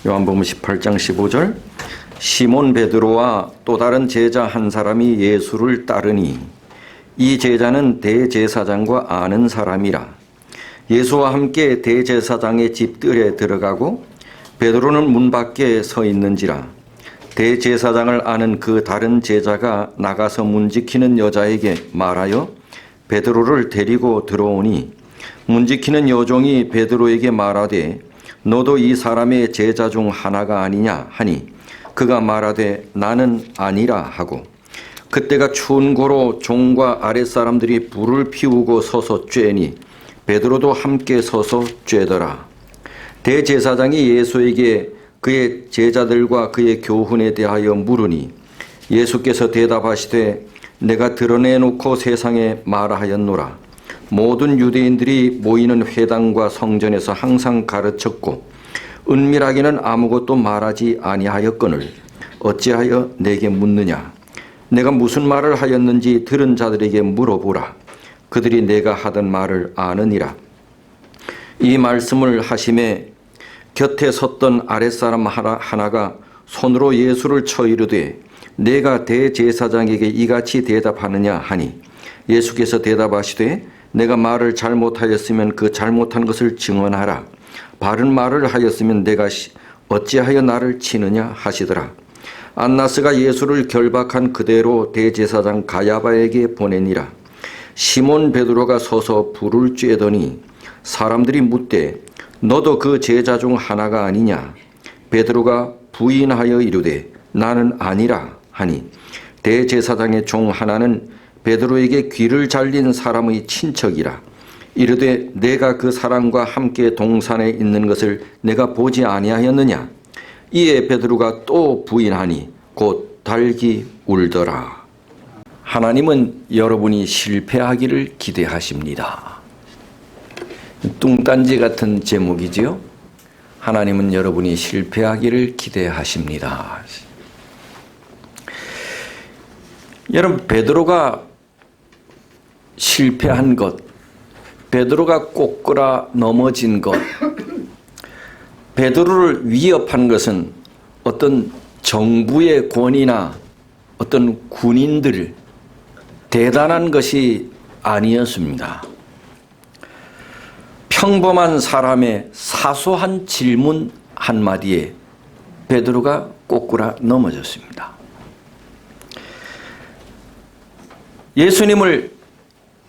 요한복음 18장 15절 시몬 베드로와 또 다른 제자 한 사람이 예수를 따르니 이 제자는 대제사장과 아는 사람이라. 예수와 함께 대제사장의 집들에 들어가고 베드로는 문 밖에 서 있는지라. 대제사장을 아는 그 다른 제자가 나가서 문 지키는 여자에게 말하여 베드로를 데리고 들어오니 문 지키는 여종이 베드로에게 말하되 너도 이 사람의 제자 중 하나가 아니냐 하니 그가 말하되 나는 아니라 하고 그때가 추운 고로 종과 아랫사람들이 불을 피우고 서서 쬐니 베드로도 함께 서서 쬐더라. 대제사장이 예수에게 그의 제자들과 그의 교훈에 대하여 물으니 예수께서 대답하시되 내가 드러내놓고 세상에 말하였노라. 모든 유대인들이 모이는 회당과 성전에서 항상 가르쳤고 은밀하게는 아무것도 말하지 아니하였거늘 어찌하여 내게 묻느냐. 내가 무슨 말을 하였는지 들은 자들에게 물어보라. 그들이 내가 하던 말을 아느니라. 이 말씀을 하심에 곁에 섰던 아랫사람 하나가 손으로 예수를 쳐 이르되 내가 대제사장에게 이같이 대답하느냐 하니 예수께서 대답하시되 내가 말을 잘못하였으면 그 잘못한 것을 증언하라. 바른 말을 하였으면 내가 어찌하여 나를 치느냐 하시더라. 안나스가 예수를 결박한 그대로 대제사장 가야바에게 보내니라. 시몬 베드로가 서서 불을 쬐더니 사람들이 묻되 너도 그 제자 중 하나가 아니냐. 베드로가 부인하여 이르되 나는 아니라 하니 대제사장의 종 하나는 베드로에게 귀를 잘린 사람의 친척이라. 이르되 내가 그 사람과 함께 동산에 있는 것을 내가 보지 아니하였느냐. 이에 베드로가 또 부인하니 곧 달기 울더라. 하나님은 여러분이 실패하기를 기대하십니다. 뚱딴지 같은 제목이지요. 하나님은 여러분이 실패하기를 기대하십니다. 여러분, 베드로가 실패한 것, 베드로가 꼬꾸라 넘어진 것, 베드로를 위협한 것은 어떤 정부의 권위나 어떤 군인들, 대단한 것이 아니었습니다. 평범한 사람의 사소한 질문 한마디에 베드로가 꼬꾸라 넘어졌습니다. 예수님을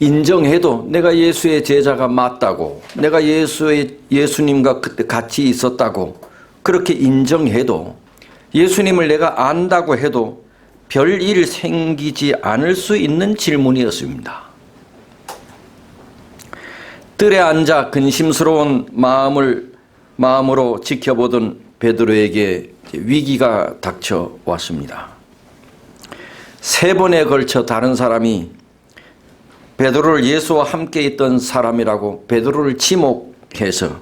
인정해도 내가 예수의 제자가 맞다고, 내가 예수님과 그때 같이 있었다고 그렇게 인정해도, 예수님을 내가 안다고 해도 별일 생기지 않을 수 있는 질문이었습니다. 뜰에 앉아 근심스러운 마음으로 지켜보던 베드로에게 위기가 닥쳐왔습니다. 3번에 걸쳐 다른 사람이 베드로를 예수와 함께 있던 사람이라고 베드로를 지목해서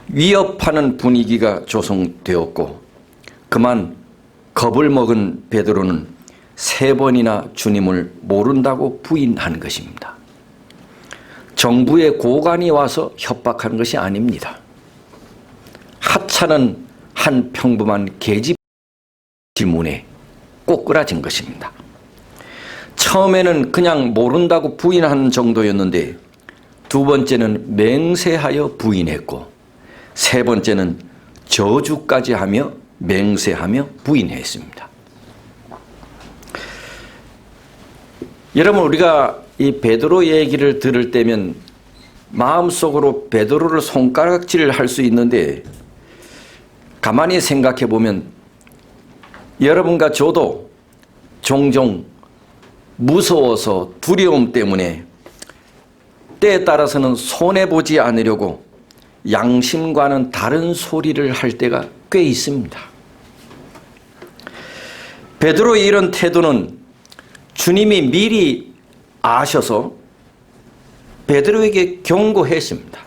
위협하는 분위기가 조성되었고, 그만 겁을 먹은 베드로는 3번이나 주님을 모른다고 부인한 것입니다. 정부의 고관이 와서 협박한 것이 아닙니다. 하찮은 한 평범한 계집 질문에 꼬꾸라진 것입니다. 처음에는 그냥 모른다고 부인하는 정도였는데 2번째는 맹세하여 부인했고 3번째는 저주까지 하며 맹세하며 부인했습니다. 여러분, 우리가 이 베드로 얘기를 들을 때면 마음속으로 베드로를 손가락질을 할 수 있는데, 가만히 생각해 보면 여러분과 저도 종종 무서워서 두려움 때문에 때에 따라서는 손해보지 않으려고 양심과는 다른 소리를 할 때가 꽤 있습니다. 베드로의 이런 태도는 주님이 미리 아셔서 베드로에게 경고했습니다.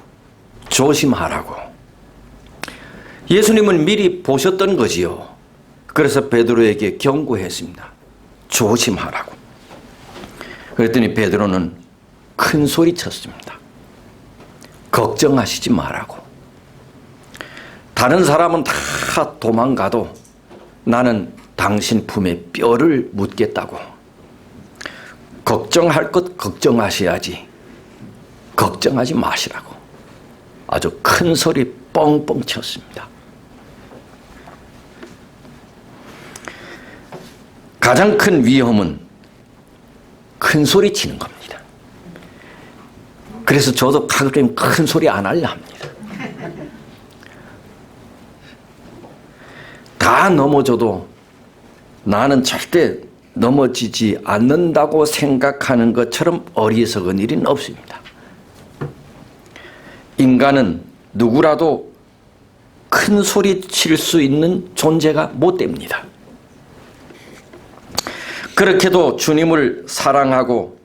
조심하라고. 예수님은 미리 보셨던 거지요. 그래서 베드로에게 경고했습니다. 조심하라고. 그랬더니 베드로는 큰 소리 쳤습니다. 걱정하시지 말라고. 다른 사람은 다 도망가도 나는 당신 품에 뼈를 묻겠다고. 걱정할 것 걱정하셔야지 걱정하지 마시라고 아주 큰 소리 뻥뻥 쳤습니다. 가장 큰 위험은 큰 소리 치는 겁니다. 그래서 저도 가끔 큰 소리 안 하려 합니다. 다 넘어져도 나는 절대 넘어지지 않는다고 생각하는 것처럼 어리석은 일은 없습니다. 인간은 누구라도 큰 소리 칠 수 있는 존재가 못 됩니다. 그렇게도 주님을 사랑하고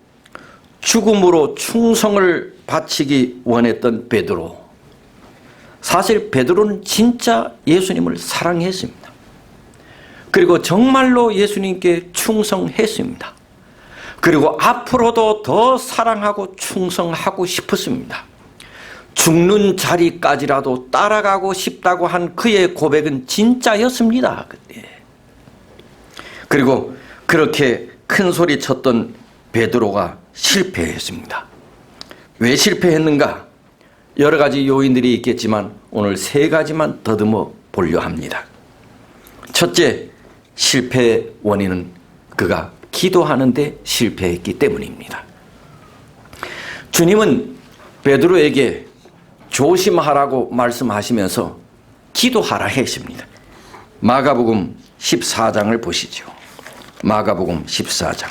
죽음으로 충성을 바치기 원했던 베드로. 사실 베드로는 진짜 예수님을 사랑했습니다. 그리고 정말로 예수님께 충성했습니다. 그리고 앞으로도 더 사랑하고 충성하고 싶었습니다. 죽는 자리까지라도 따라가고 싶다고 한 그의 고백은 진짜였습니다. 그때. 그리고 그렇게 큰 소리 쳤던 베드로가 실패했습니다. 왜 실패했는가? 여러 가지 요인들이 있겠지만 오늘 세 가지만 더듬어 보려 합니다. 첫째, 실패의 원인은 그가 기도하는데 실패했기 때문입니다. 주님은 베드로에게 조심하라고 말씀하시면서 기도하라 했습니다. 마가복음 14장을 보시죠. 마가복음 14장.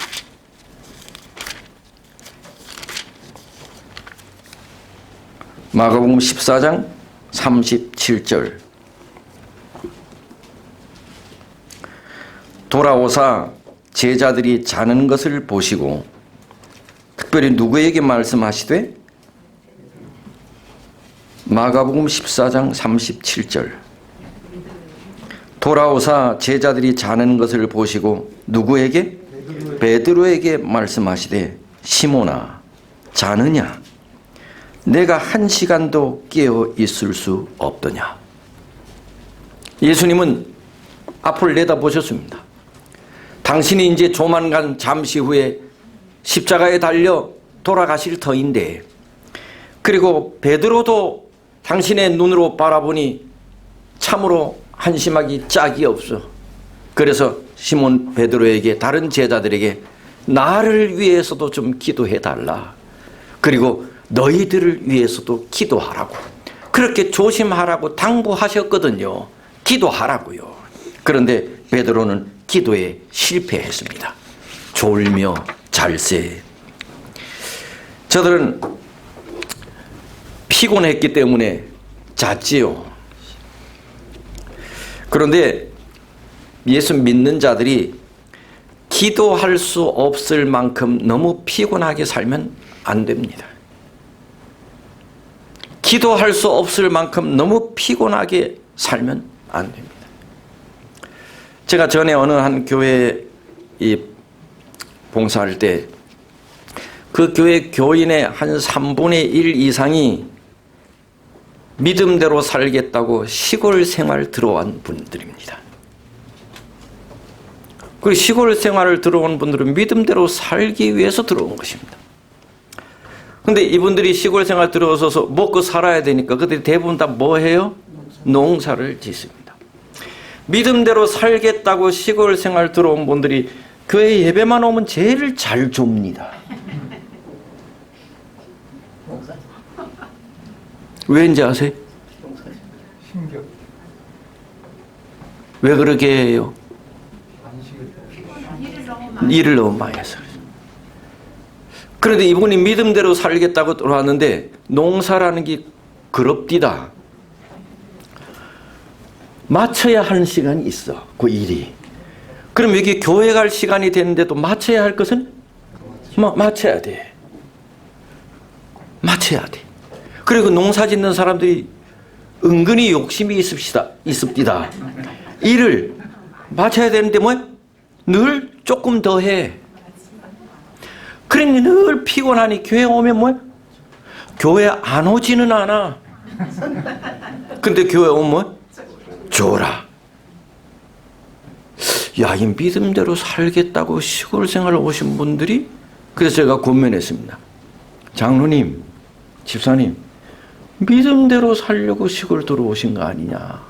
마가복음 14장 37절. 돌아오사 제자들이 자는 것을 보시고, 특별히 누구에게 말씀하시되? 마가복음 14장 37절. 돌아오사 제자들이 자는 것을 보시고 누구에게? 베드로에게 말씀하시되, 시몬아 자느냐? 내가 한 시간도 깨어 있을 수 없더냐? 예수님은 앞을 내다보셨습니다. 당신이 이제 조만간 잠시 후에 십자가에 달려 돌아가실 터인데, 그리고 베드로도 당신의 눈으로 바라보니 참으로 한심하기 짝이 없어. 그래서 시몬 베드로에게, 다른 제자들에게 나를 위해서도 좀 기도해 달라. 그리고 너희들을 위해서도 기도하라고, 그렇게 조심하라고 당부하셨거든요. 기도하라고요. 그런데 베드로는 기도에 실패했습니다. 졸며 잘세. 저들은 피곤했기 때문에 잤지요. 그런데 예수 믿는 자들이 기도할 수 없을 만큼 너무 피곤하게 살면 안 됩니다. 기도할 수 없을 만큼 너무 피곤하게 살면 안 됩니다. 제가 전에 어느 한 교회에 봉사할 때 그 교회 교인의 한 3분의 1 이상이 믿음대로 살겠다고 시골 생활 들어온 분들입니다. 그 시골 생활을 들어온 분들은 믿음대로 살기 위해서 들어온 것입니다. 그런데 이분들이 시골 생활 들어서서 먹고 살아야 되니까 그들이 대부분 다 뭐 해요? 농사를 짓습니다. 믿음대로 살겠다고 시골 생활 들어온 분들이 교회 예배만 오면 제일 잘 줍니다. 왜인지 아세요? 왜 그렇게 해요? 일을 너무 많이 해서. 그런데 이분이 믿음대로 살겠다고 들어왔는데 농사라는 게 그럽디다. 마쳐야 하는 시간이 있어, 그 일이. 그럼 여기 교회 갈 시간이 됐는데도 마쳐야 할 것은 마쳐야 돼. 마쳐야 돼. 그리고 농사 짓는 사람들이 은근히 욕심이 있읍시다. 일을 마쳐야 되는데 늘 조금 더 해. 그러니 늘 피곤하니 교회 오면 교회 안 오지는 않아. 근데 교회 오면 줘라. 야, 이 믿음대로 살겠다고 시골 생활 오신 분들이, 그래서 제가 권면했습니다. 장로님, 집사님, 믿음대로 살려고 시골 들어오신 거 아니냐.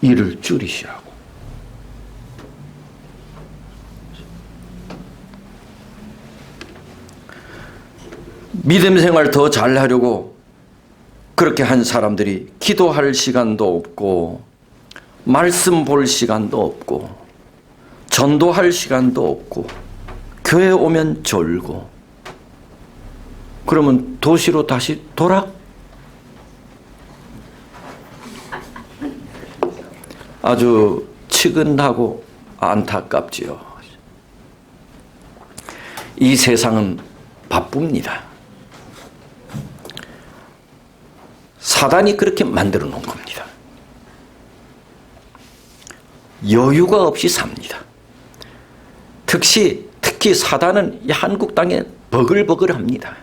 일을 줄이시라고. 믿음 생활 더 잘하려고 그렇게 한 사람들이 기도할 시간도 없고, 말씀 볼 시간도 없고, 전도할 시간도 없고, 교회 오면 졸고, 그러면 도시로 다시 돌아? 아주 측은하고 안타깝지요. 이 세상은 바쁩니다. 사단이 그렇게 만들어 놓은 겁니다. 여유가 없이 삽니다. 특히 사단은 이 한국 땅에 버글버글합니다.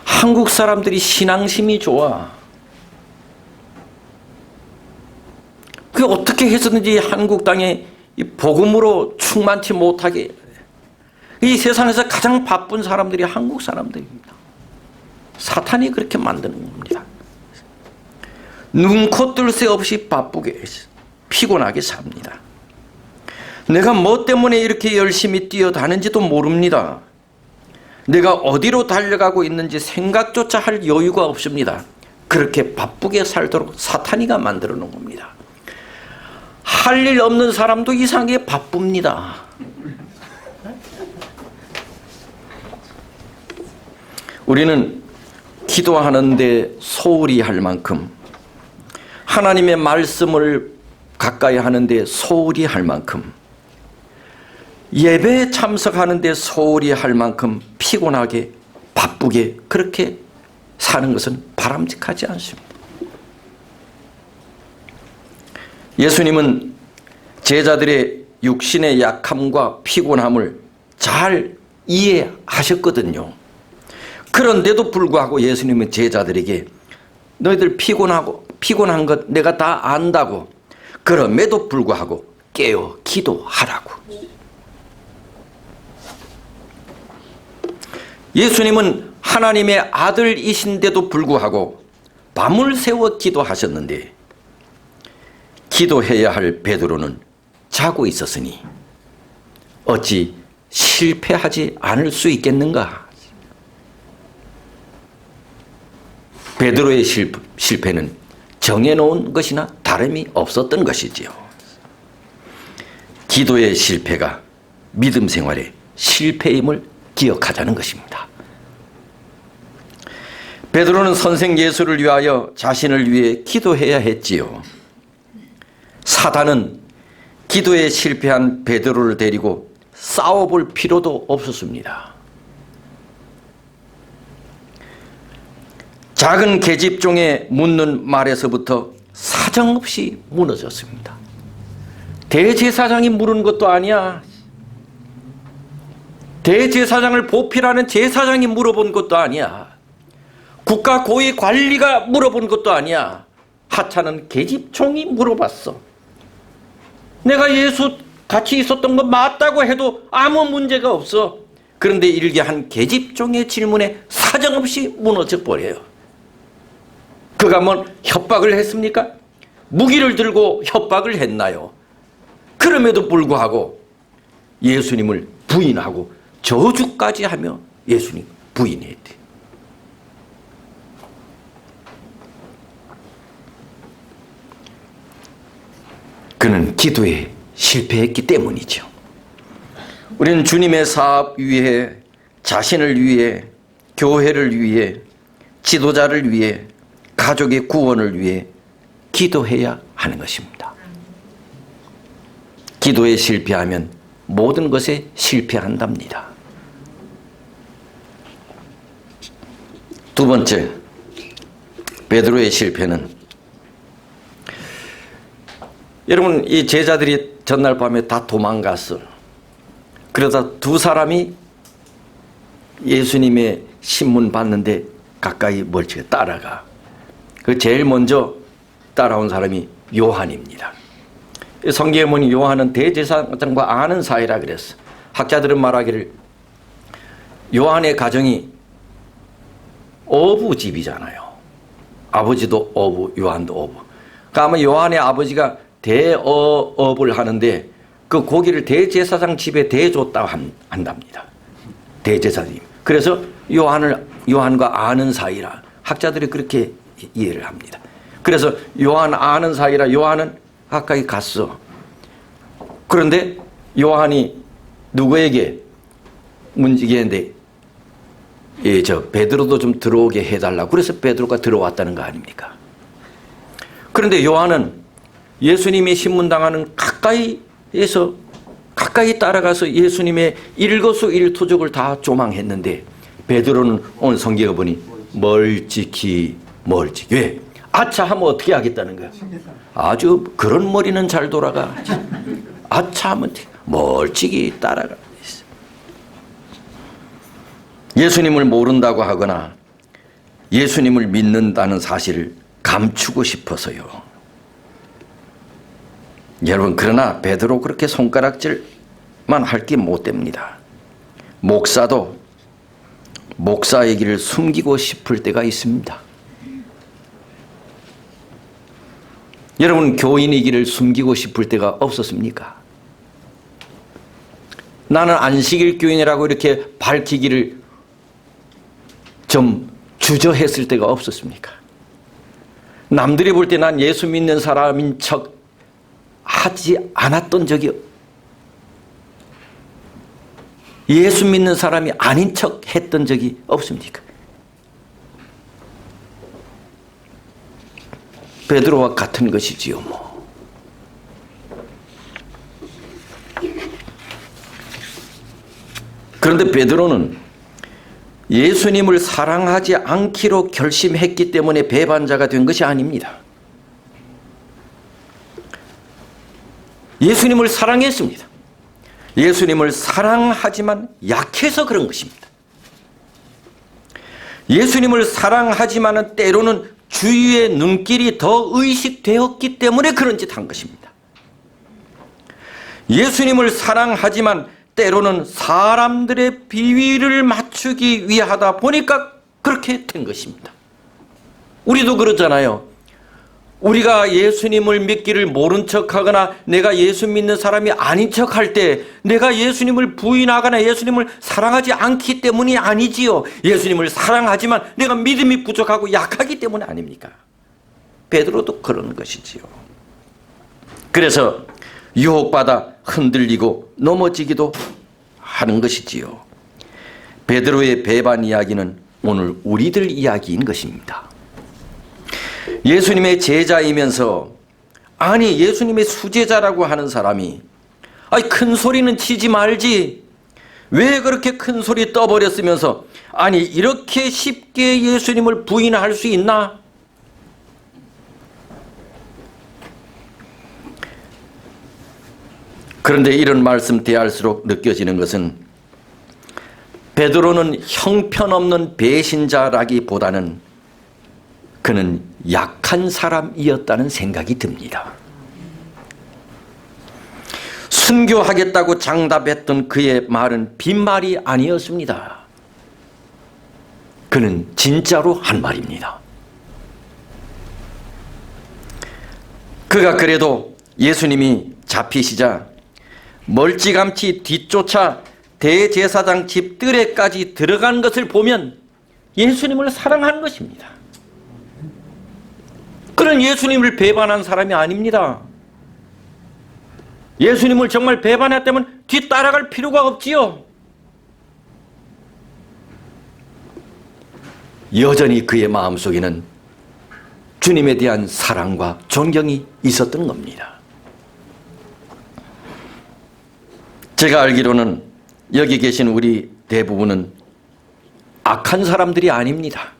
한국 사람들이 신앙심이 좋아. 그 어떻게 해서든지 한국 땅에 이 복음으로 충만치 못하게, 이 세상에서 가장 바쁜 사람들이 한국 사람들입니다. 사탄이 그렇게 만드는 겁니다. 눈코 뜰 새 없이 바쁘게 피곤하게 삽니다. 내가 뭐 때문에 이렇게 열심히 뛰어다니는지도 모릅니다. 내가 어디로 달려가고 있는지 생각조차 할 여유가 없습니다. 그렇게 바쁘게 살도록 사탄이가 만들어 놓은 겁니다. 할 일 없는 사람도 이상하게 바쁩니다. 우리는 기도하는데 소홀히 할 만큼, 하나님의 말씀을 가까이 하는데 소홀히 할 만큼, 예배에 참석하는데 소홀히 할 만큼 피곤하게 바쁘게 그렇게 사는 것은 바람직하지 않습니다. 예수님은 제자들의 육신의 약함과 피곤함을 잘 이해하셨거든요. 그런데도 불구하고 예수님은 제자들에게 너희들 피곤한 것 내가 다 안다고, 그럼에도 불구하고 깨어 기도하라고. 예수님은 하나님의 아들이신데도 불구하고 밤을 새워 기도하셨는데, 기도해야 할 베드로는 자고 있었으니 어찌 실패하지 않을 수 있겠는가? 베드로의 실패는 정해놓은 것이나 다름이 없었던 것이지요. 기도의 실패가 믿음 생활의 실패임을 기억하자는 것입니다. 베드로는 선생 예수를 위하여 자신을 위해 기도해야 했지요. 사단은 기도에 실패한 베드로를 데리고 싸워볼 필요도 없었습니다. 작은 계집종에 묻는 말에서부터 사정없이 무너졌습니다. 대제사장이 물은 것도 아니야. 대제사장을 보필하는 제사장이 물어본 것도 아니야. 국가 고위 관리가 물어본 것도 아니야. 하찮은 계집종이 물어봤어. 내가 예수 같이 있었던 거 맞다고 해도 아무 문제가 없어. 그런데 일개 한 계집종의 질문에 사정없이 무너져 버려요. 그가 뭐 협박을 했습니까? 무기를 들고 협박을 했나요? 그럼에도 불구하고 예수님을 부인하고 저주까지 하며 예수님 부인했대. 그는 기도에 실패했기 때문이죠. 우리는 주님의 사업 위해, 자신을 위해, 교회를 위해, 지도자를 위해, 가족의 구원을 위해 기도해야 하는 것입니다. 기도에 실패하면 모든 것에 실패한답니다. 두 번째, 베드로의 실패는, 여러분, 이 제자들이 전날 밤에 다 도망갔어. 그러다 두 사람이 예수님의 신문 봤는데 가까이 멀찍이 따라가. 그 제일 먼저 따라온 사람이 요한입니다. 성경에 보니 요한은 대제사장과 아는 사이라 그랬어. 학자들은 말하기를 요한의 가정이 어부집이잖아요. 아버지도 어부, 요한도 어부. 그러니까 아마 요한의 아버지가 대어업을 하는데 그 고기를 대제사장 집에 대줬다고 한답니다. 대제사장님. 그래서 요한과 아는 사이라 학자들이 그렇게 이해를 합니다. 그래서 요한 아는 사이라 요한은 가까이 갔어. 그런데 요한이 누구에게 문지기했는데 베드로도 좀 들어오게 해달라고 그래서 베드로가 들어왔다는 거 아닙니까? 그런데 요한은 예수님이 신문당하는 가까이에서 가까이 따라가서 예수님의 일거수일투족을 다 조망했는데 베드로는 오늘 성경에 보니 멀찍이 왜? 아차 하면 어떻게 하겠다는 거야? 아주 그런 머리는 잘 돌아가. 아차 하면 멀찍이 따라가. 예수님을 모른다고 하거나 예수님을 믿는다는 사실을 감추고 싶어서요. 여러분, 그러나 베드로 그렇게 손가락질만 할 게 못 됩니다. 목사도 목사의 길을 숨기고 싶을 때가 있습니다. 여러분, 교인의 길을 숨기고 싶을 때가 없었습니까? 나는 안식일 교인이라고 이렇게 밝히기를 좀 주저했을 때가 없었습니까? 남들이 볼 때 난 예수 믿는 사람인 척 하지 않았던 적이, 예수 믿는 사람이 아닌 척 했던 적이 없습니까? 베드로와 같은 것이지요, 뭐. 그런데 베드로는 예수님을 사랑하지 않기로 결심했기 때문에 배반자가 된 것이 아닙니다. 예수님을 사랑했습니다. 예수님을 사랑하지만 약해서 그런 것입니다. 예수님을 사랑하지만 때로는 주위의 눈길이 더 의식되었기 때문에 그런 짓 한 것입니다. 예수님을 사랑하지만 때로는 사람들의 비위를 맞추기 위하다 보니까 그렇게 된 것입니다. 우리도 그러잖아요. 우리가 예수님을 믿기를 모른 척하거나 내가 예수 믿는 사람이 아닌 척할 때 내가 예수님을 부인하거나 예수님을 사랑하지 않기 때문이 아니지요. 예수님을 사랑하지만 내가 믿음이 부족하고 약하기 때문이 아닙니까? 베드로도 그런 것이지요. 그래서 유혹받아 흔들리고 넘어지기도 하는 것이지요. 베드로의 배반 이야기는 오늘 우리들 이야기인 것입니다. 예수님의 제자이면서, 아니 예수님의 수제자라고 하는 사람이 아니 큰 소리는 치지 말지 왜 그렇게 큰 소리 떠버렸으면서 아니 이렇게 쉽게 예수님을 부인할 수 있나? 그런데 이런 말씀 대할수록 느껴지는 것은 베드로는 형편없는 배신자라기보다는 그는 약한 사람이었다는 생각이 듭니다. 순교하겠다고 장담했던 그의 말은 빈말이 아니었습니다. 그는 진짜로 한 말입니다. 그가 그래도 예수님이 잡히시자 멀찌감치 뒤쫓아 대제사장 집 뜰에까지 들어간 것을 보면 예수님을 사랑한 것입니다. 그는 예수님을 배반한 사람이 아닙니다. 예수님을 정말 배반했다면 뒤따라갈 필요가 없지요. 여전히 그의 마음속에는 주님에 대한 사랑과 존경이 있었던 겁니다. 제가 알기로는 여기 계신 우리 대부분은 악한 사람들이 아닙니다.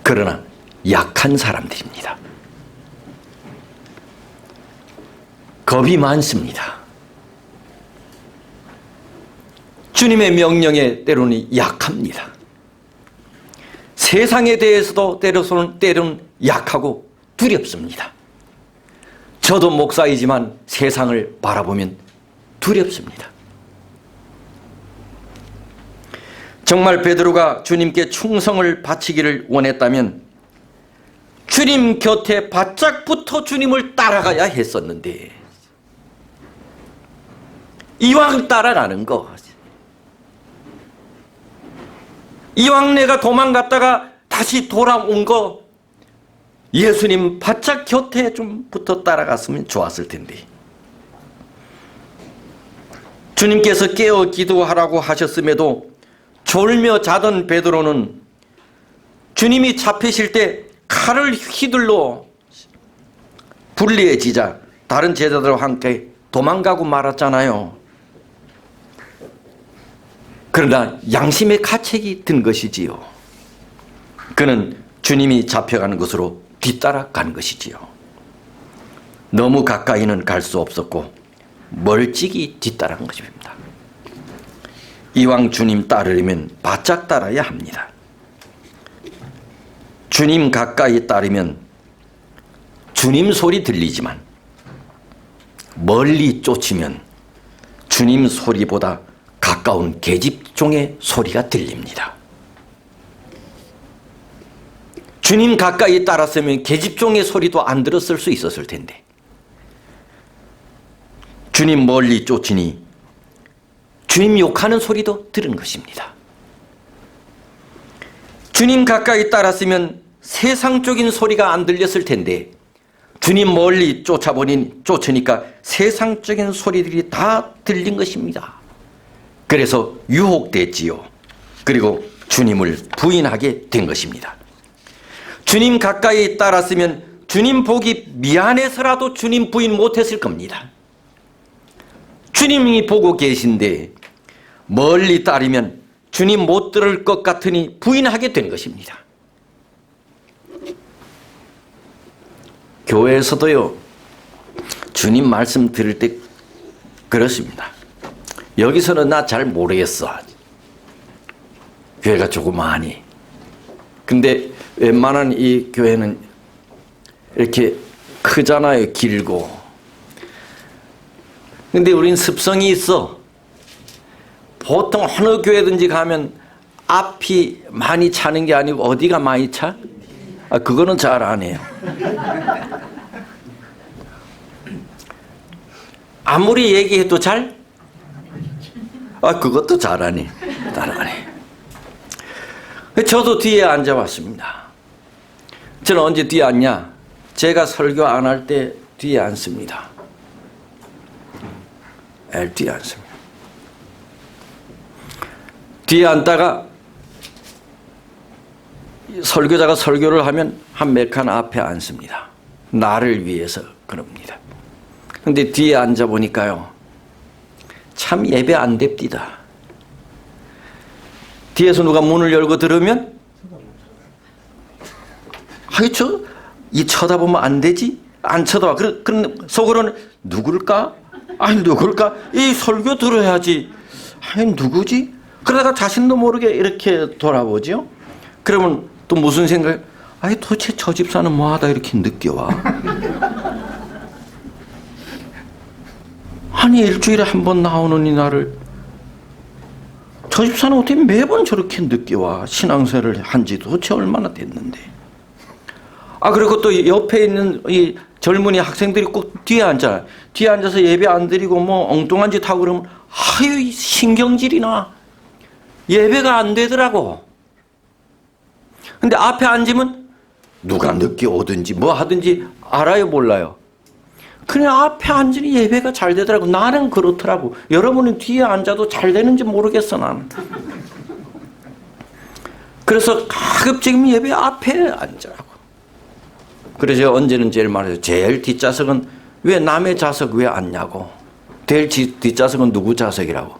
그러나 약한 사람들입니다. 겁이 많습니다. 주님의 명령에 때로는 약합니다. 세상에 대해서도 때로는 약하고 두렵습니다. 저도 목사이지만 세상을 바라보면 두렵습니다. 정말 베드로가 주님께 충성을 바치기를 원했다면 주님 곁에 바짝 붙어 주님을 따라가야 했었는데, 이왕 따라가는 거, 이왕 내가 도망갔다가 다시 돌아온 거, 예수님 바짝 곁에 좀 붙어 따라갔으면 좋았을 텐데. 주님께서 깨어 기도하라고 하셨음에도 졸며 자던 베드로는 주님이 잡히실 때 칼을 휘둘러 불리해지자 다른 제자들과 함께 도망가고 말았잖아요. 그러나 양심의 가책이 든 것이지요. 그는 주님이 잡혀가는 것으로 뒤따라 간 것이지요. 너무 가까이는 갈 수 없었고 멀찍이 뒤따라간 것입니다. 이왕 주님 따르려면 바짝 따라야 합니다. 주님 가까이 따르면 주님 소리 들리지만 멀리 쫓으면 주님 소리보다 가까운 계집종의 소리가 들립니다. 주님 가까이 따랐으면 계집종의 소리도 안 들었을 수 있었을 텐데, 주님 멀리 쫓으니 주님 욕하는 소리도 들은 것입니다. 주님 가까이 따랐으면 세상적인 소리가 안 들렸을 텐데, 주님 멀리 쫓으니까 세상적인 소리들이 다 들린 것입니다. 그래서 유혹됐지요. 그리고 주님을 부인하게 된 것입니다. 주님 가까이 따랐으면 주님 보기 미안해서라도 주님 부인 못했을 겁니다. 주님이 보고 계신데 멀리 따르면 주님 못 들을 것 같으니 부인하게 된 것입니다. 교회에서도요, 주님 말씀 들을 때 그렇습니다. 여기서는 나 잘 모르겠어. 교회가 조그마하니. 근데 웬만한 이 교회는 이렇게 크잖아요. 길고. 근데 우린 습성이 있어. 보통 어느 교회든지 가면 앞이 많이 차는 게 아니고 어디가 많이 차? 그거는 잘 안 해요. 아무리 얘기해도 그것도 잘하네. 따라하네. 저도 뒤에 앉아봤습니다. 저는 언제 뒤에 앉냐? 제가 설교 안 할 때 뒤에 앉습니다. 뒤에 앉습니다. 뒤에 앉다가 설교자가 설교를 하면 한 몇 칸 앞에 앉습니다. 나를 위해서 그럽니다. 근데 뒤에 앉아보니까요, 참 예배 안 됩디다. 뒤에서 누가 문을 열고 들으면 이 쳐다보면 안 되지? 안 쳐다봐. 그런 속으로는 누굴까? 누굴까? 이 설교 들어야지. 누구지? 그러다가 자신도 모르게 이렇게 돌아보죠. 그러면 또 무슨 생각? 도대체 저 집사는 뭐하다 이렇게 늦게 와? 일주일에 한 번 나오는 이 나를, 저 집사는 어떻게 매번 저렇게 늦게 와? 신앙생활을 한 지 도대체 얼마나 됐는데. 그리고 또 옆에 있는 이 젊은이 학생들이 꼭 뒤에 앉아. 뒤에 앉아서 예배 안 드리고 뭐 엉뚱한 짓 하고 그러면 신경질이나. 예배가 안 되더라고. 근데 앞에 앉으면 누가 늦게 오든지 뭐 하든지 알아요, 몰라요? 그냥 앞에 앉으니 예배가 잘 되더라고. 나는 그렇더라고. 여러분은 뒤에 앉아도 잘 되는지 모르겠어, 나는. 그래서 가급적이면 예배 앞에 앉으라고. 그래서 제가 언제는 제일 말해요. 제일 뒷좌석은 왜 남의 좌석 왜 앉냐고. 제일 뒷좌석은 누구 좌석이라고?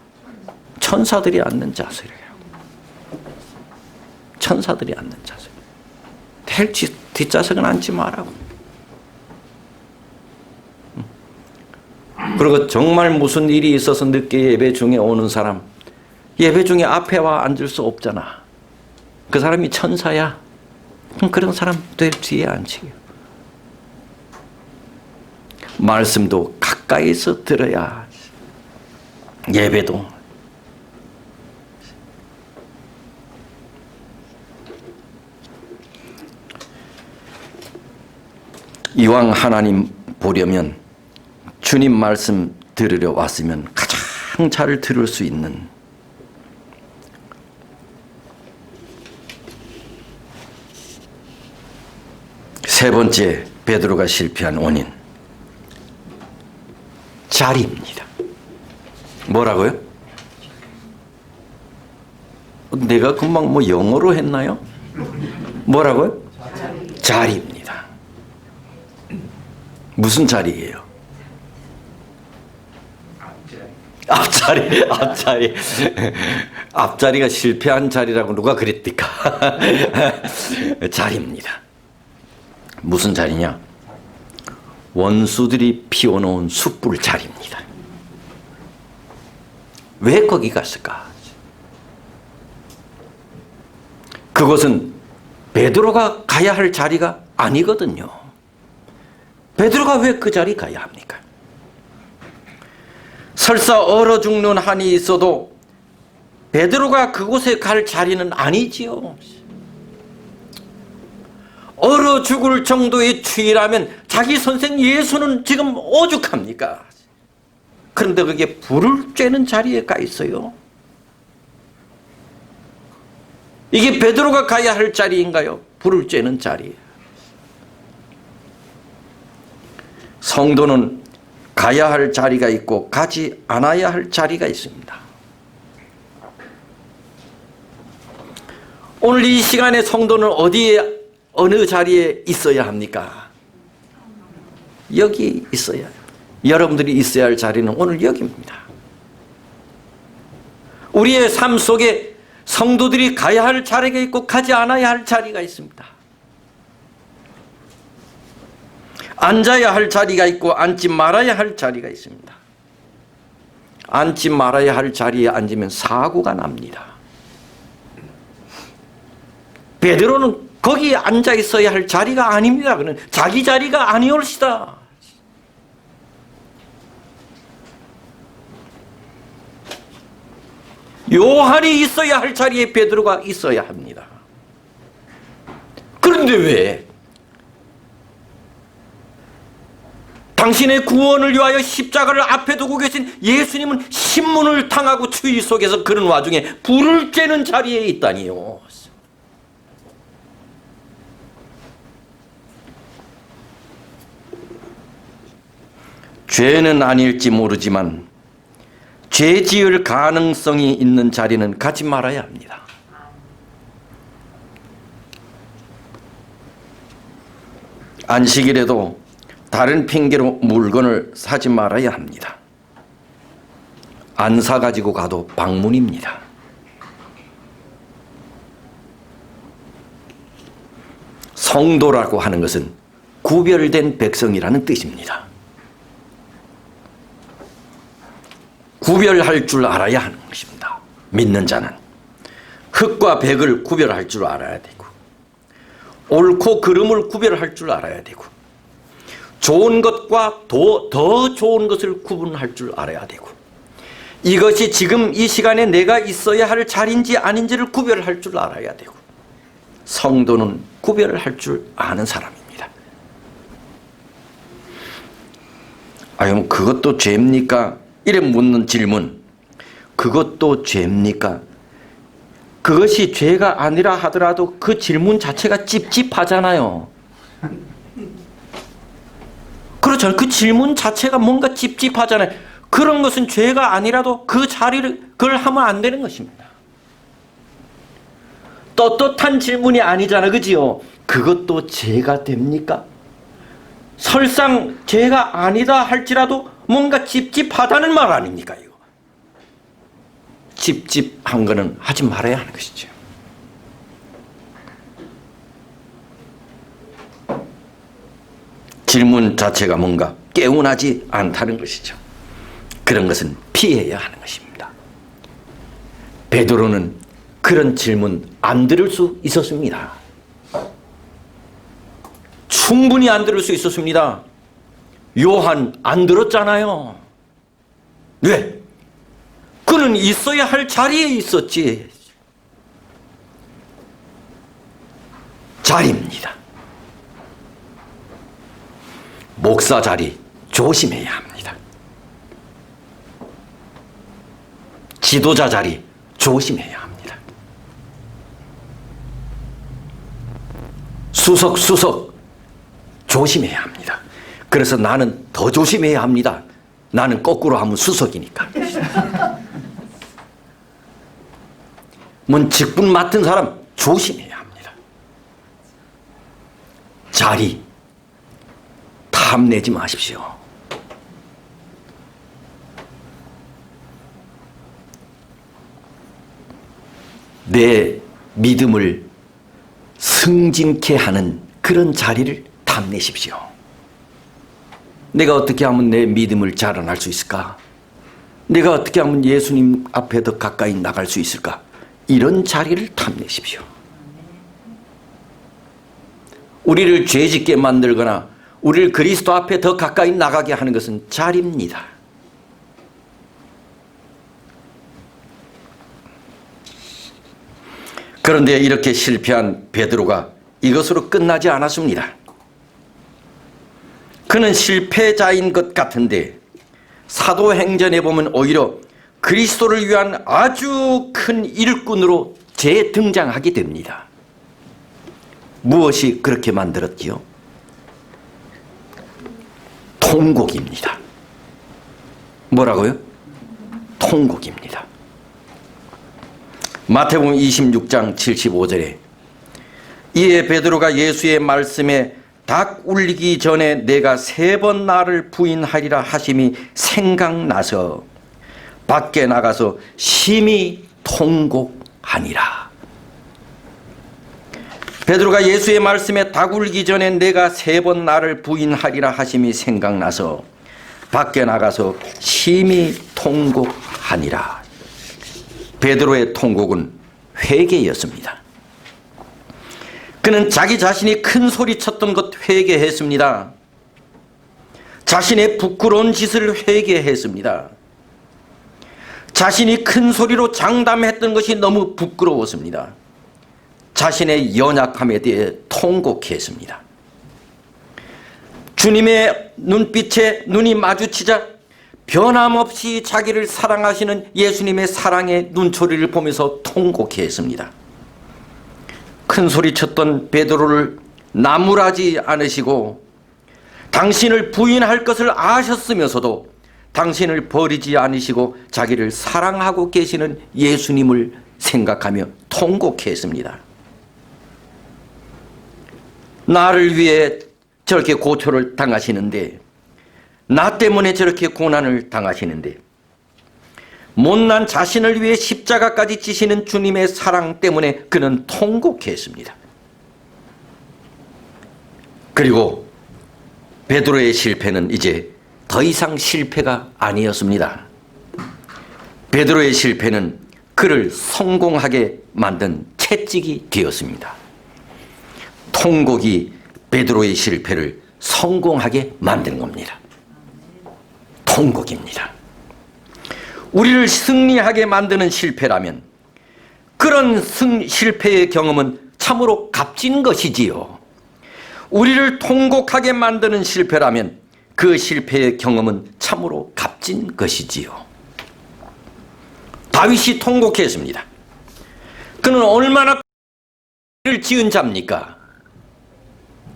천사들이 앉는 좌석이라고. 천사들이 앉는 좌석. 제일 뒷좌석은 앉지 말라고. 그리고 정말 무슨 일이 있어서 늦게 예배 중에 오는 사람, 예배 중에 앞에 와 앉을 수 없잖아. 그 사람이 천사야. 그럼 그런 사람 될 뒤에 앉히요. 말씀도 가까이서 들어야 예배도. 이왕 하나님 보려면 주님 말씀 들으려 왔으면 가장 잘 들을 수 있는 세 번째 베드로가 실패한 원인, 자리입니다. 뭐라고요? 내가 금방 뭐 영어로 했나요? 뭐라고요? 자리입니다. 무슨 자리예요? 앞자리. 앞자리가 실패한 자리라고 누가 그랬을까? 자리입니다. 무슨 자리냐? 원수들이 피워놓은 숯불 자리입니다. 왜 거기 갔을까? 그것은 베드로가 가야 할 자리가 아니거든요. 베드로가 왜 그 자리 가야 합니까? 설사 얼어 죽는 한이 있어도 베드로가 그곳에 갈 자리는 아니지요. 얼어 죽을 정도의 추위라면 자기 선생 예수는 지금 오죽합니까? 그런데 그게 불을 쬐는 자리에 가 있어요. 이게 베드로가 가야 할 자리인가요? 불을 쬐는 자리. 성도는 가야 할 자리가 있고 가지 않아야 할 자리가 있습니다. 오늘 이 시간에 성도는 어디에, 어느 자리에 있어야 합니까? 여기 있어야 해요. 여러분들이 있어야 할 자리는 오늘 여기입니다. 우리의 삶 속에 성도들이 가야 할 자리가 있고 가지 않아야 할 자리가 있습니다. 앉아야 할 자리가 있고 앉지 말아야 할 자리가 있습니다. 앉지 말아야 할 자리에 앉으면 사고가 납니다. 베드로는 거기에 앉아 있어야 할 자리가 아닙니다. 그는 자기 자리가 아니올시다. 요한이 있어야 할 자리에 베드로가 있어야 합니다. 그런데 왜? 당신의 구원을 위하여 십자가를 앞에 두고 계신 예수님은 신문을 당하고 추위 속에서 그런 와중에 불을 쬐는 자리에 있다니요. 죄는 아닐지 모르지만 죄 지을 가능성이 있는 자리는 가지 말아야 합니다. 안식일에도 다른 핑계로 물건을 사지 말아야 합니다. 안 사가지고 가도 방문입니다. 성도라고 하는 것은 구별된 백성이라는 뜻입니다. 구별할 줄 알아야 하는 것입니다. 믿는 자는 흙과 백을 구별할 줄 알아야 되고, 옳고 그름을 구별할 줄 알아야 되고, 좋은 것과 더 좋은 것을 구분할 줄 알아야 되고, 이것이 지금 이 시간에 내가 있어야 할 자리인지 아닌지를 구별할 줄 알아야 되고, 성도는 구별을 할 줄 아는 사람입니다. 아유, 그것도 죄입니까? 이래 묻는 질문, 그것도 죄입니까? 그것이 죄가 아니라 하더라도 그 질문 자체가 찝찝하잖아요. 그렇잖아요. 그 질문 자체가 뭔가 찝찝하잖아요. 그런 것은 죄가 아니라도 그 자리를, 그걸 하면 안 되는 것입니다. 떳떳한 질문이 아니잖아, 그지요? 그것도 죄가 됩니까? 설상 죄가 아니다 할지라도 뭔가 찝찝하다는 말 아닙니까, 이거? 찝찝한 거는 하지 말아야 하는 것이죠. 질문 자체가 뭔가 개운하지 않다는 것이죠. 그런 것은 피해야 하는 것입니다. 베드로는 그런 질문 안 들을 수 있었습니다. 충분히 안 들을 수 있었습니다. 요한 안 들었잖아요. 왜? 그는 있어야 할 자리에 있었지. 자리입니다. 목사 자리 조심해야 합니다. 지도자 자리 조심해야 합니다. 수석 조심해야 합니다. 그래서 나는 더 조심해야 합니다. 나는 거꾸로 하면 수석이니까. 직분 맡은 사람 조심해야 합니다. 자리 탐내지 마십시오. 내 믿음을 승진케 하는 그런 자리를 탐내십시오. 내가 어떻게 하면 내 믿음을 자라날 수 있을까? 내가 어떻게 하면 예수님 앞에 더 가까이 나갈 수 있을까? 이런 자리를 탐내십시오. 우리를 죄짓게 만들거나 우리를 그리스도 앞에 더 가까이 나가게 하는 것은 자리입니다. 그런데 이렇게 실패한 베드로가 이것으로 끝나지 않았습니다. 그는 실패자인 것 같은데 사도행전에 보면 오히려 그리스도를 위한 아주 큰 일꾼으로 재등장하게 됩니다. 무엇이 그렇게 만들었지요? 통곡입니다. 뭐라고요? 통곡입니다. 마태복음 26장 75절에 이에 베드로가 예수의 말씀에 닭 울리기 전에 내가 3번 나를 부인하리라 하심이 생각나서 밖에 나가서 심히 통곡하니라. 베드로가 예수의 말씀에 닭 울기 전에 내가 3번 나를 부인하리라 하심이 생각나서 밖에 나가서 심히 통곡하니라. 베드로의 통곡은 회개였습니다. 그는 자기 자신이 큰 소리 쳤던 것 회개했습니다. 자신의 부끄러운 짓을 회개했습니다. 자신이 큰 소리로 장담했던 것이 너무 부끄러웠습니다. 자신의 연약함에 대해 통곡했습니다. 주님의 눈빛에 눈이 마주치자 변함없이 자기를 사랑하시는 예수님의 사랑의 눈초리를 보면서 통곡했습니다. 큰 소리 쳤던 베드로를 나무라지 않으시고 당신을 부인할 것을 아셨으면서도 당신을 버리지 않으시고 자기를 사랑하고 계시는 예수님을 생각하며 통곡했습니다. 나를 위해 저렇게 고초를 당하시는데, 나 때문에 저렇게 고난을 당하시는데, 못난 자신을 위해 십자가까지 지시는 주님의 사랑 때문에 그는 통곡했습니다. 그리고 베드로의 실패는 이제 더 이상 실패가 아니었습니다. 베드로의 실패는 그를 성공하게 만든 채찍이 되었습니다. 통곡이 베드로의 실패를 성공하게 만든 겁니다. 통곡입니다. 우리를 승리하게 만드는 실패라면 그런 실패의 경험은 참으로 값진 것이지요. 우리를 통곡하게 만드는 실패라면 그 실패의 경험은 참으로 값진 것이지요. 다윗이 통곡했습니다. 그는 얼마나 를 지은 자입니까?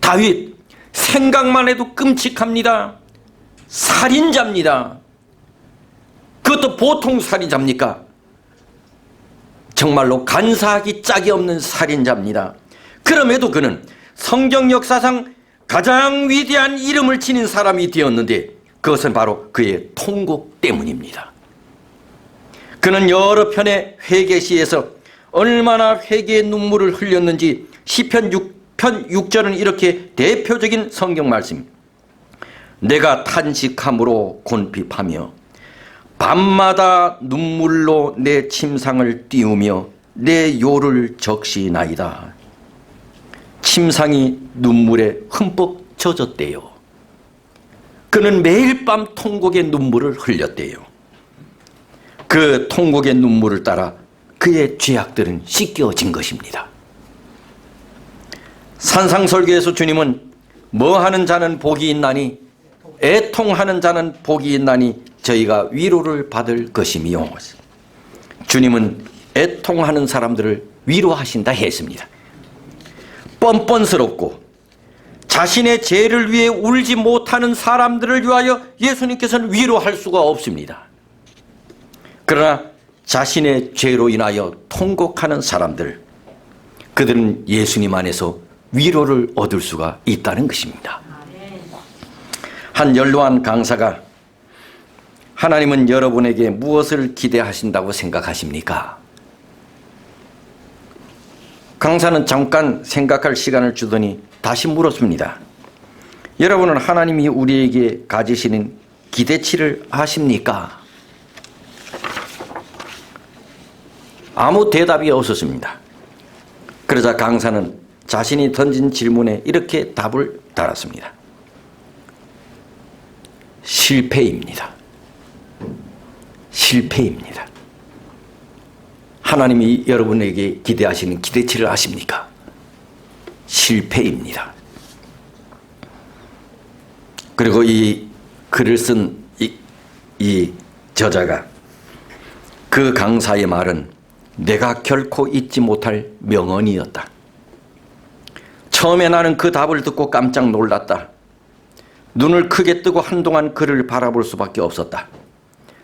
다윗 생각만 해도 끔찍합니다. 살인자입니다. 그것도 보통 살인자입니까? 정말로 간사하기 짝이 없는 살인자입니다. 그럼에도 그는 성경 역사상 가장 위대한 이름을 지닌 사람이 되었는데 그것은 바로 그의 통곡 때문입니다. 그는 여러 편의 회개시에서 얼마나 회개의 눈물을 흘렸는지 시편 6편 6절은 이렇게 대표적인 성경 말씀입니다. 내가 탄식함으로 곤핍하며 밤마다 눈물로 내 침상을 띄우며 내 요를 적시나이다. 침상이 눈물에 흠뻑 젖었대요. 그는 매일 밤 통곡의 눈물을 흘렸대요. 그 통곡의 눈물을 따라 그의 죄악들은 씻겨진 것입니다. 산상설교에서 주님은 뭐하는 자는 복이 있나니 애통하는 자는 복이 있나니 저희가 위로를 받을 것이며, 주님은 애통하는 사람들을 위로하신다 했습니다. 뻔뻔스럽고 자신의 죄를 위해 울지 못하는 사람들을 위하여 예수님께서는 위로할 수가 없습니다. 그러나 자신의 죄로 인하여 통곡하는 사람들, 그들은 예수님 안에서 위로를 얻을 수가 있다는 것입니다. 한 연로한 강사가 하나님은 여러분에게 무엇을 기대하신다고 생각하십니까? 강사는 잠깐 생각할 시간을 주더니 다시 물었습니다. 여러분은 하나님이 우리에게 가지시는 기대치를 아십니까? 아무 대답이 없었습니다. 그러자 강사는 자신이 던진 질문에 이렇게 답을 달았습니다. 실패입니다. 실패입니다. 하나님이 여러분에게 기대하시는 기대치를 아십니까? 실패입니다. 그리고 이 글을 쓴 이 저자가 그 강사의 말은 내가 결코 잊지 못할 명언이었다. 처음에 나는 그 답을 듣고 깜짝 놀랐다. 눈을 크게 뜨고 한동안 그를 바라볼 수밖에 없었다.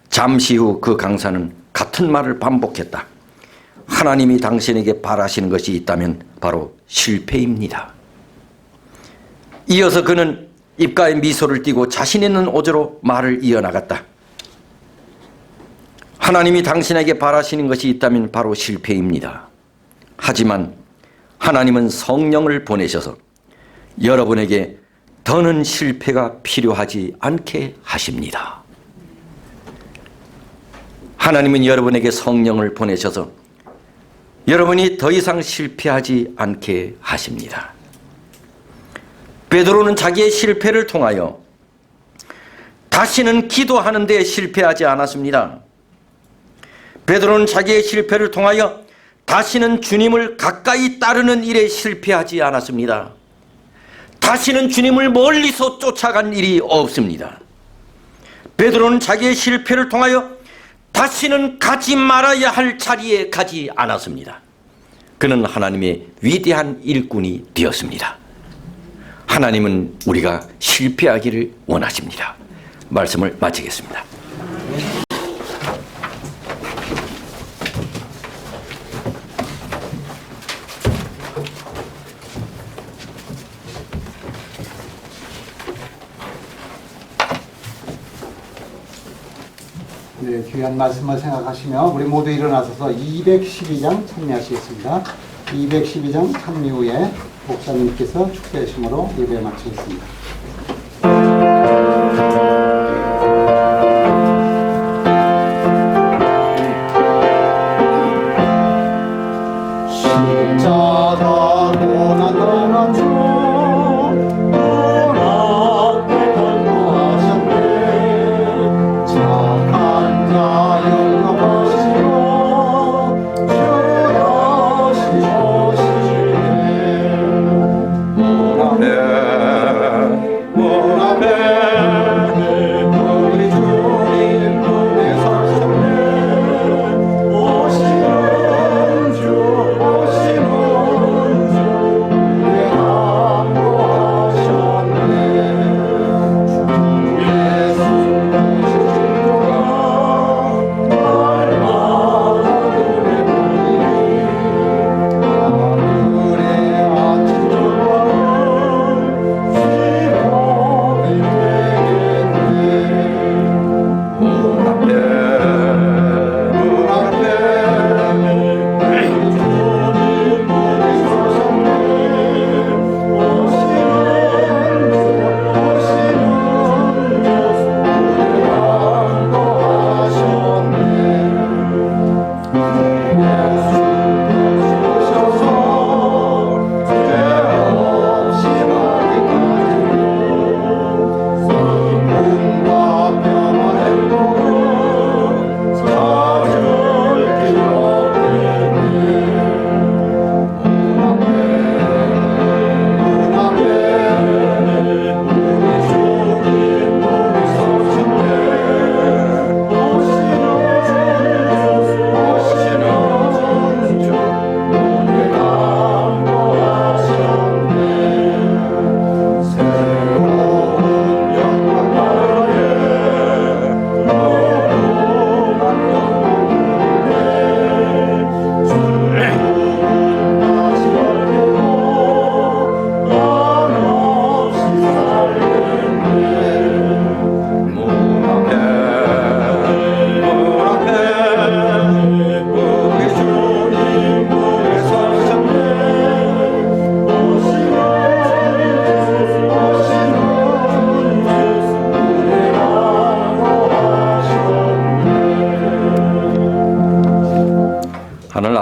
잠시 후 그 강사는 같은 말을 반복했다. 하나님이 당신에게 바라시는 것이 있다면 바로 실패입니다. 이어서 그는 입가에 미소를 띠고 자신 있는 어조로 말을 이어나갔다. 하나님이 당신에게 바라시는 것이 있다면 바로 실패입니다. 하지만 하나님은 성령을 보내셔서 여러분에게 더는 실패가 필요하지 않게 하십니다. 하나님은 여러분에게 성령을 보내셔서 여러분이 더 이상 실패하지 않게 하십니다. 베드로는 자기의 실패를 통하여 다시는 기도하는 데 실패하지 않았습니다. 베드로는 자기의 실패를 통하여 다시는 주님을 가까이 따르는 일에 실패하지 않았습니다. 다시는 주님을 멀리서 쫓아간 일이 없습니다. 베드로는 자기의 실패를 통하여 다시는 가지 말아야 할 자리에 가지 않았습니다. 그는 하나님의 위대한 일꾼이 되었습니다. 하나님은 우리가 실패하기를 원하십니다. 말씀을 마치겠습니다. 네, 귀한 말씀을 생각하시며 우리 모두 일어나서서 212장 찬미하시겠습니다. 212장 찬미 후에 목사님께서 축배하심으로 예배 마치겠습니다. 십자가 고난당한 주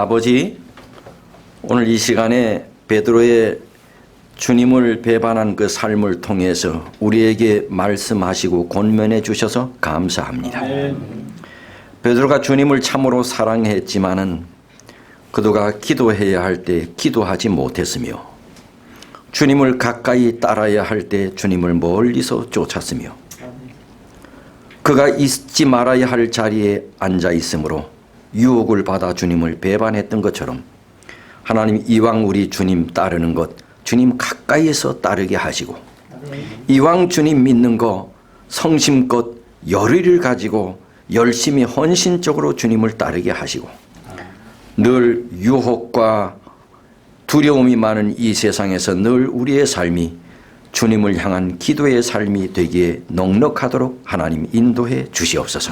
아버지, 오늘 이 시간에 베드로의 주님을 배반한 그 삶을 통해서 우리에게 말씀하시고 권면해 주셔서 감사합니다. 베드로가 주님을 참으로 사랑했지만은 그도가 기도해야 할 때 기도하지 못했으며 주님을 가까이 따라야 할 때 주님을 멀리서 쫓았으며 그가 있지 말아야 할 자리에 앉아 있으므로 유혹을 받아 주님을 배반했던 것처럼 하나님 이왕 우리 주님 따르는 것 주님 가까이에서 따르게 하시고 이왕 주님 믿는 거 성심껏 열의를 가지고 열심히 헌신적으로 주님을 따르게 하시고 늘 유혹과 두려움이 많은 이 세상에서 늘 우리의 삶이 주님을 향한 기도의 삶이 되기에 넉넉하도록 하나님 인도해 주시옵소서.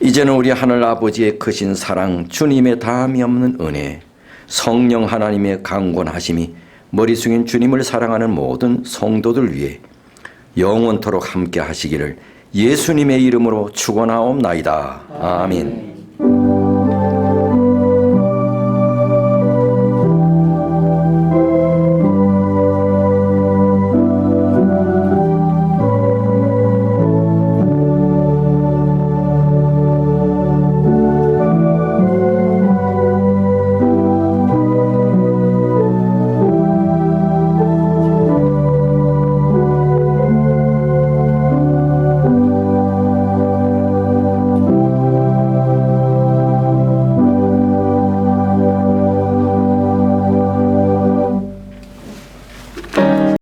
이제는 우리 하늘 아버지의 크신 사랑, 주님의 다함이 없는 은혜, 성령 하나님의 강권하심이 머리 숙인 주님을 사랑하는 모든 성도들 위해 영원토록 함께 하시기를 예수님의 이름으로 축원하옵나이다. 아멘.